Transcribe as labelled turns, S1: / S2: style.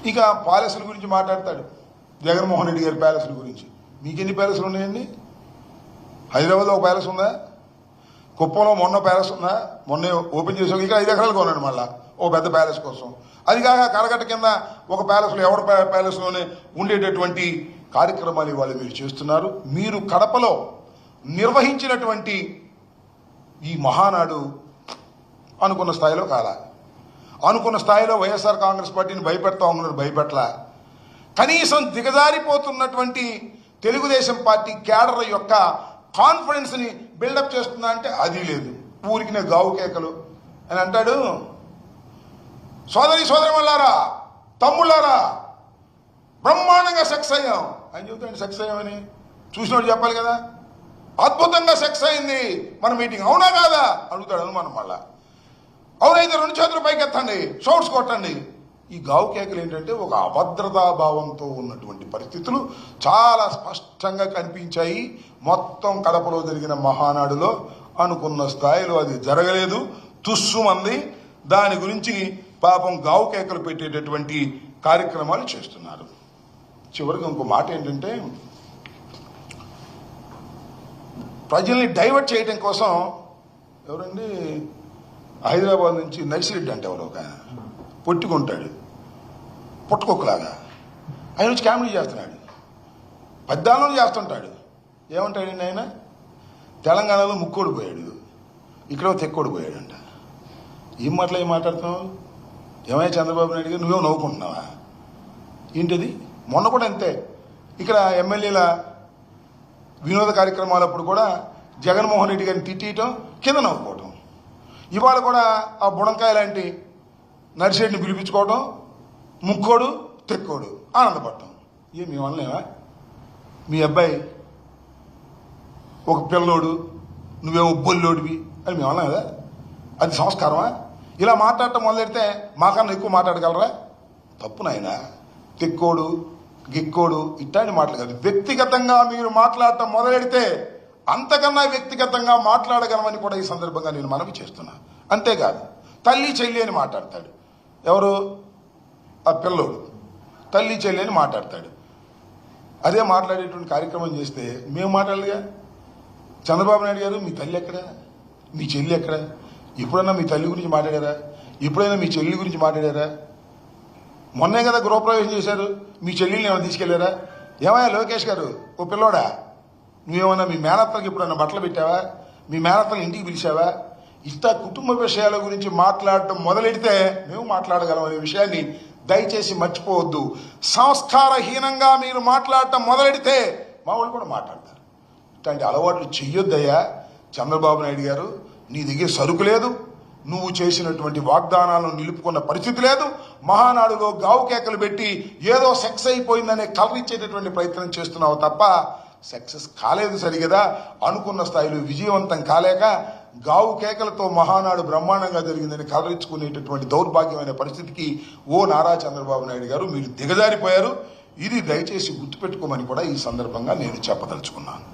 S1: ఇక ప్యాలెస్ల గురించి మాట్లాడతాడు. జగన్మోహన్ రెడ్డి గారి ప్యాలెస్ల గురించి. మీకెన్ని ప్యాలెస్లు ఉన్నాయండి? హైదరాబాద్లో ఒక ప్యాలెస్ ఉందా? కుప్పంలో మొన్న ప్యాలెస్ ఉందా? మొన్న ఓపెన్ చేసాం. ఇక 5 ఎకరాలు కొన్నాడు మళ్ళా ఓ పెద్ద ప్యాలెస్ కోసం. అది కాక కరగట్ట కింద ఒక ప్యాలెస్లో ఎవరి ప్యాలెస్లోనే ఉండేటటువంటి కార్యక్రమాలు ఇవాళ మీరు చేస్తున్నారు. మీరు కడపలో నిర్వహించినటువంటి ఈ మహానాడు అనుకున్న స్థాయిలో కాలా. అనుకున్న స్థాయిలో వైఎస్ఆర్ కాంగ్రెస్ పార్టీని భయపెడతా ఉన్నారు, భయపెట్టలా. కనీసం దిగజారిపోతున్నటువంటి తెలుగుదేశం పార్టీ క్యాడర్ యొక్క కాన్ఫిడెన్స్ ని బిల్డప్ చేస్తుందా అంటే అది లేదు. ఊరికినే గావు కేకలు అని అంటాడు. సోదరిమల్లారా, తమ్ముళ్ళారా, బ్రహ్మాండంగా సెక్స్ అయ్యాం అని చెబుతాడు. సెక్స్ అయ్యామని చూసినోడు చెప్పాలి కదా. అద్భుతంగా సెక్స్ అయింది మన మీటింగ్, అవునా కాదా అడుగుతాడు అనుమానం. మళ్ళా అవునైతే 2 చేతులు పైకెత్తండి, షౌట్స్ కొట్టండి. ఈ గావు కేకలు ఏంటంటే ఒక అభద్రతా భావంతో ఉన్నటువంటి పరిస్థితులు చాలా స్పష్టంగా కనిపించాయి. మొత్తం కడపలో జరిగిన మహానాడులో అనుకున్న స్థాయిలో అది జరగలేదు, తుస్సుమంది. దాని గురించి పాపం గావు కేకలు పెట్టేటటువంటి కార్యక్రమాలు చేస్తున్నారు. చివరికి ఇంకో మాట ఏంటంటే, ప్రజల్ని డైవర్ట్ చేయడం కోసం ఎవరండి హైదరాబాద్ నుంచి నర్సిరెడ్డి అంటే ఎవరు ఒక పొట్టుకుంటాడు, పుట్టుకొక్కలాగా ఆయన వచ్చి కామెడీ చేస్తున్నాడు, పద్దాలను చేస్తుంటాడు. ఏమంటాడండి ఆయన? తెలంగాణలో ముక్కోడు పోయాడు, ఇక్కడ తెక్కోడు పోయాడంట. ఏం మాట్లాడుతున్నావు? ఏమైనా చంద్రబాబు నాయుడు గారు నువ్వేమో నవ్వుకుంటున్నావా ఏంటిది? మొన్న కూడా అంతే. ఇక్కడ ఎమ్మెల్యేల వినోద కార్యక్రమాలప్పుడు కూడా జగన్మోహన్ రెడ్డి గారిని తిట్టడం, కింద నవ్వుకోవటం. ఇవాళ కూడా ఆ బుడంకాయ లాంటి నర్సిరెడ్డిని పిలిపించుకోవడం, ముక్కోడు తెక్కోడు ఆనందపడటం. ఏం మేము అనలేమా? మీ అబ్బాయి ఒక పిల్లోడు, నువ్వేమో బొల్లోడివి అని మేము అన్నాం కదా. అది సంస్కారమా? ఇలా మాట్లాడటం మొదలెడితే మాకన్నా ఎక్కువ మాట్లాడగలరా? తప్పు నాయన. తెక్కోడు, గిక్కోడు ఇట్లాంటి మాటలు కాదు. వ్యక్తిగతంగా మీరు మాట్లాడటం మొదలెడితే అంతకన్నా వ్యక్తిగతంగా మాట్లాడగలమని కూడా ఈ సందర్భంగా నేను మనవి చేస్తున్నా. అంతేకాదు తల్లి చెల్లి అని మాట్లాడతాడు. ఎవరు? ఆ పిల్లోడు తల్లి చెల్లి అని మాట్లాడతాడు. అదే మాట్లాడేటువంటి కార్యక్రమం చేస్తే మేము మాట్లాడలేగా. చంద్రబాబు నాయుడు గారు మీ తల్లి ఎక్కడ, మీ చెల్లి ఎక్కడ? ఎప్పుడైనా మీ తల్లి గురించి మాట్లాడారా? ఎప్పుడైనా మీ చెల్లి గురించి మాట్లాడారా? మొన్నే కదా గృహప్రవేశం చేశారు, మీ చెల్లెల్ని ఏమైనా తీసుకెళ్లారా? ఏమయ్యా లోకేష్ గారు, ఓ పిల్లోడా, నువ్వేమన్నా మీ మేనత్తలకు ఎప్పుడన్నా బట్టలు పెట్టావా? మీ మేనత్తలను ఇంటికి పిలిచావా? ఇట్లా కుటుంబ విషయాల గురించి మాట్లాడటం మొదలెడితే మేము మాట్లాడగలం అనే విషయాన్ని దయచేసి మర్చిపోవద్దు. సంస్కారహీనంగా మీరు మాట్లాడటం మొదలెడితే మా వాళ్ళు కూడా మాట్లాడతారు. ఇట్లాంటి అలవాట్లు చెయ్యొద్దయ్యా. చంద్రబాబు నాయుడు గారు, నీ దగ్గర సరుకు లేదు, నువ్వు చేసినటువంటి వాగ్దానాలను నిలుపుకున్న పరిస్థితి లేదు. మహానాడులో గావు కేకలు పెట్టి ఏదో సెక్స్ అయిపోయిందనే కలర్ ఇచ్చేటటువంటి ప్రయత్నం చేస్తున్నావు తప్ప సక్సెస్ కాలేదు సరిగదా. అనుకున్న స్థాయిలో విజయవంతం కాలేక గావు కేకలతో మహానాడు బ్రహ్మాండంగా జరిగిందని కలరించుకునేటటువంటి దౌర్భాగ్యమైన పరిస్థితికి ఓ నారా చంద్రబాబు నాయుడు గారు మీరు దిగజారిపోయారు. ఇది దయచేసి గుర్తుపెట్టుకోమని కూడా ఈ సందర్భంగా నేను చెప్పదలుచుకున్నాను.